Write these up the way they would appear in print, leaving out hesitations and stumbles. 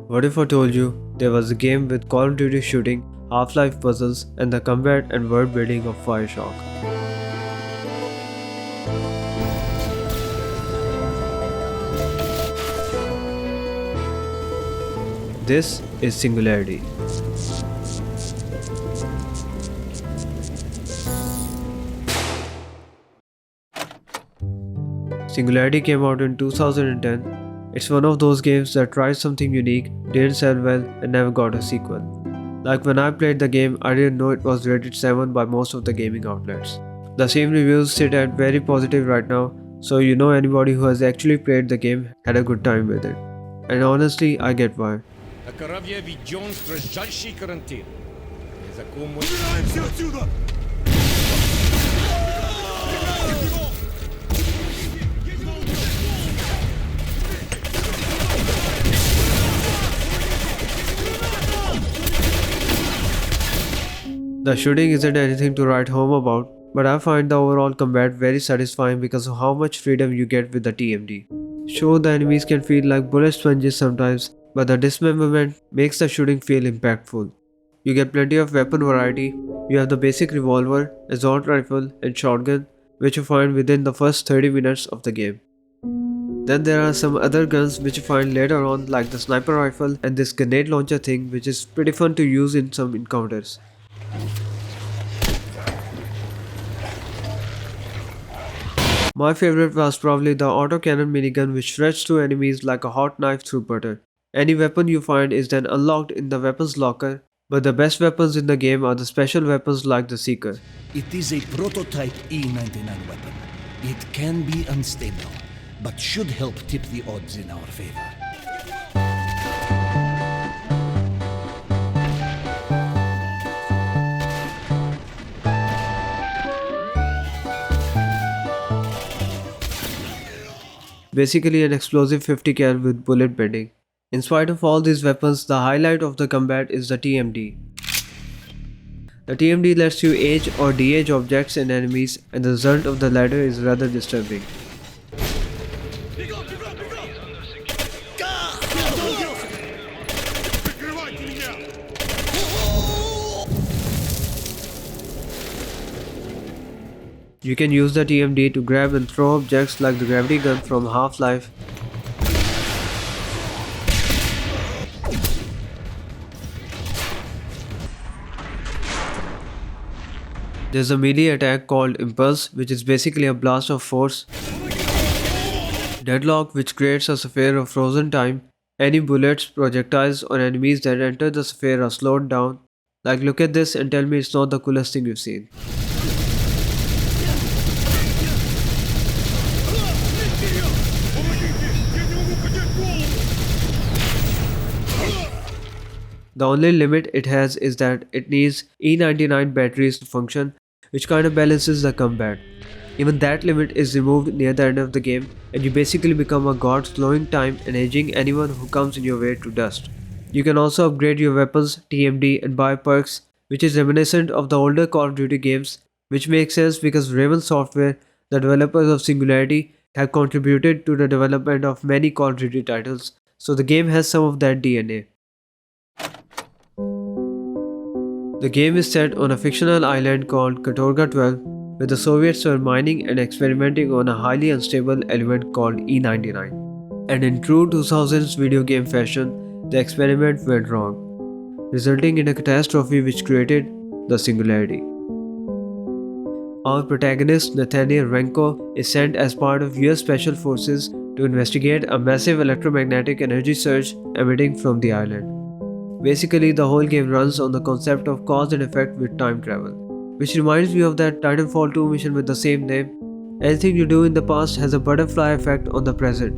What if I told you there was a game with Call of Duty shooting, Half-Life puzzles, and the combat and world building of Bioshock? This is Singularity. Singularity came out in 2010. It's one of those games that tried something unique, didn't sell well, and never got a sequel. Like when I played the game, I didn't know it was rated 7 by most of the gaming outlets. The same reviews sit at very positive right now, so you know anybody who has actually played the game had a good time with it. And honestly, I get why. The shooting isn't anything to write home about, but I find the overall combat very satisfying because of how much freedom you get with the TMD. Sure, the enemies can feel like bullet sponges sometimes, but the dismemberment makes the shooting feel impactful. You get plenty of weapon variety. You have the basic revolver, assault rifle, and shotgun, which you find within the first 30 minutes of the game. Then there are some other guns which you find later on, like the sniper rifle and this grenade launcher thing, which is pretty fun to use in some encounters. My favorite was probably the autocannon minigun, which shreds through enemies like a hot knife through butter. Any weapon you find is then unlocked in the weapons locker, but the best weapons in the game are the special weapons like the Seeker. It is a prototype E99 weapon. It can be unstable, but should help tip the odds in our favor. Basically an explosive 50 cal with bullet bending. In spite of all these weapons, the highlight of the combat is the TMD. The TMD lets you age or de-age objects and enemies, and the result of the latter is rather disturbing. You can use the TMD to grab and throw objects like the gravity gun from Half-Life. There's a melee attack called Impulse, which is basically a blast of force. Deadlock, which creates a sphere of frozen time. Any bullets, projectiles, or enemies that enter the sphere are slowed down. Like, look at this and tell me it's not the coolest thing you've seen. The only limit it has is that it needs E99 batteries to function, which kind of balances the combat. Even that limit is removed near the end of the game, and you basically become a god, slowing time and aging anyone who comes in your way to dust. You can also upgrade your weapons, TMD, and buy perks, which is reminiscent of the older Call of Duty games, which makes sense because Raven Software, the developers of Singularity, have contributed to the development of many Call of Duty titles, so the game has some of that DNA. The game is set on a fictional island called Katorga 12, where the Soviets were mining and experimenting on a highly unstable element called E99. And in true 2000s video game fashion, the experiment went wrong, resulting in a catastrophe which created the Singularity. Our protagonist, Nathaniel Renko, is sent as part of US Special Forces to investigate a massive electromagnetic energy surge emitting from the island. Basically, the whole game runs on the concept of cause and effect with time travel, which reminds me of that Titanfall 2 mission with the same name. Anything you do in the past has a butterfly effect on the present.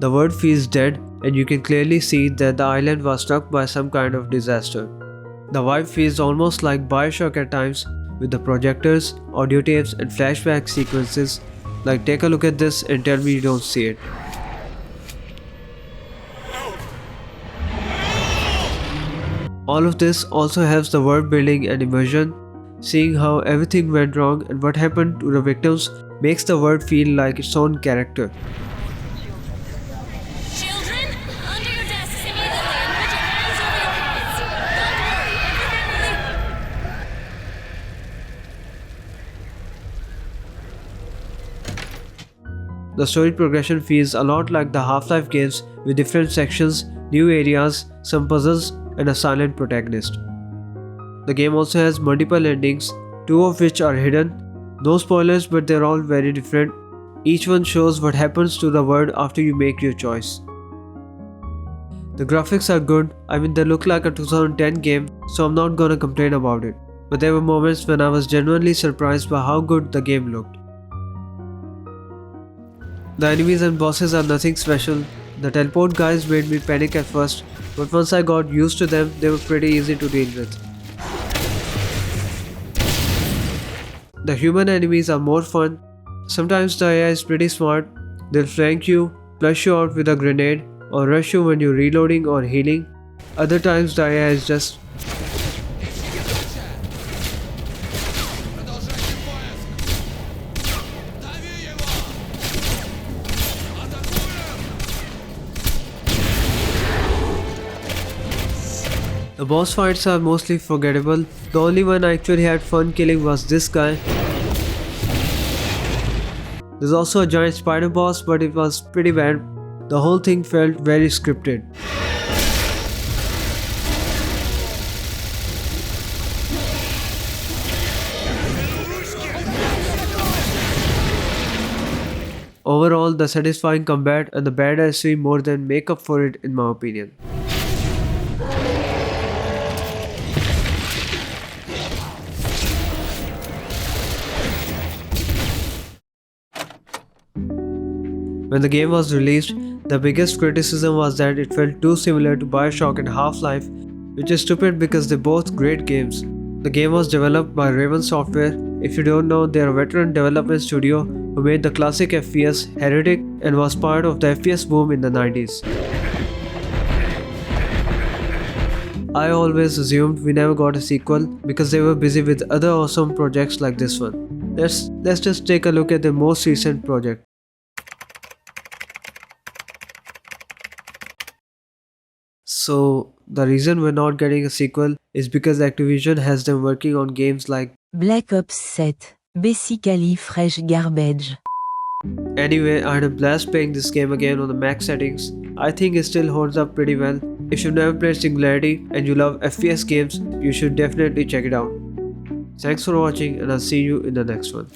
The world feels dead, and you can clearly see that the island was struck by some kind of disaster. The vibe feels almost like Bioshock at times, with the projectors, audio tapes, and flashback sequences. Like, take a look at this and tell me you don't see it. All of this also helps the world building and immersion. Seeing how everything went wrong and what happened to the victims makes the world feel like its own character. Children, under your desks immediately and put your hands over your heads. Don't worry, everything will... The story progression feels a lot like the Half-Life games with different sections, new areas, some puzzles, and a silent protagonist. The game also has multiple endings, 2 of which are hidden. No spoilers, but they're all very different. Each one shows what happens to the world after you make your choice. The graphics are good, I mean they look like a 2010 game, so I'm not gonna complain about it. But there were moments when I was genuinely surprised by how good the game looked. The enemies and bosses are nothing special. The teleport guys made me panic at first, but once I got used to them, they were pretty easy to deal with. The human enemies are more fun. Sometimes the AI is pretty smart. They'll flank you, flush you out with a grenade, or rush you when you're reloading or healing. Other times the AI is just... The boss fights are mostly forgettable. The only one I actually had fun killing was this guy. There's also a giant spider boss, but it was pretty bad. The whole thing felt very scripted. Overall, the satisfying combat and the badassery more than make up for it in my opinion. When the game was released, the biggest criticism was that it felt too similar to Bioshock and Half-Life, which is stupid because they're both great games. The game was developed by Raven Software. If you don't know, they're a veteran development studio who made the classic FPS, Heretic, and was part of the FPS boom in the 90s. I always assumed we never got a sequel because they were busy with other awesome projects like this one. Let's just take a look at their most recent project. So, the reason we're not getting a sequel is because Activision has them working on games like Black Ops 7, basically fresh garbage. Anyway, I had a blast playing this game again on the max settings. I think it still holds up pretty well. If you've never played Singularity and you love FPS games, you should definitely check it out. Thanks for watching and I'll see you in the next one.